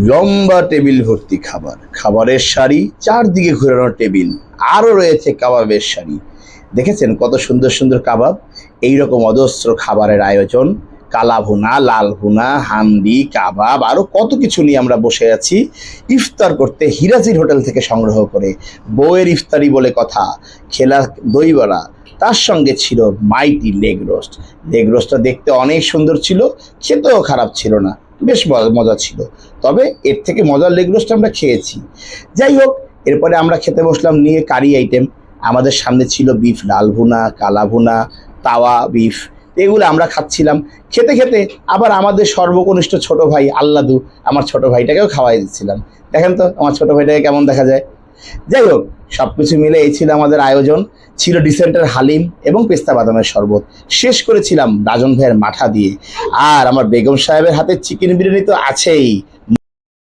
লম্বা টেবিল ভর্তি খাবার, খাবারের সারি, চারদিকে ঘোরানো টেবিল, আরও রয়েছে কাবাবের সারি। দেখেছেন কত সুন্দর সুন্দর কাবাব। এইরকম অজস্র খাবারের আয়োজন, কালা ভুনা, লাল ভুনা, হান্ডি, কাবাব, আরও কত কিছু নিয়ে আমরা বসে আছি ইফতার করতে হিরাজির হোটেল থেকে সংগ্রহ করে। বউয়ের ইফতারি বলে কথা, খেলা দই বড়া, তার সঙ্গে ছিল মাইটি লেগ রোস্ট। লেগ রোস্টটা দেখতে অনেক সুন্দর ছিল, খেতেও খারাপ ছিল না, বেশ মজা ছিল। তবে এর থেকে মজার লেগ রোস্ট আমরা খেয়েছি। যাই হোক, এরপরে আমরা খেতে বসলাম নিয়ে কারি আইটেম। আমাদের সামনে ছিল বিফ লাল ভুনা, কালা ভুনা, তাওয়া বিফ, এগুলো আমরা খাচ্ছিলাম। খেতে খেতে আবার আমাদের সর্বকনিষ্ঠ ছোট ভাই আল্লাদু, আমার ছোট ভাইটাকেও খাওয়াই দিচ্ছিলাম। দেখেন তো আমার ছোট ভাইটাকে কেমন দেখা যায়। যাই হোক, সব কিছু মিলে এই ছিল আমাদের আয়োজন। ছিল ডিসেন্টের হালিম এবং পেস্তা বাদামের শরবত। শেষ করেছিলাম রাজন ভাইয়ের মাঠা দিয়ে। আর আমার বেগম সাহেবের হাতে চিকেন বিরিয়ানি তো আছেই।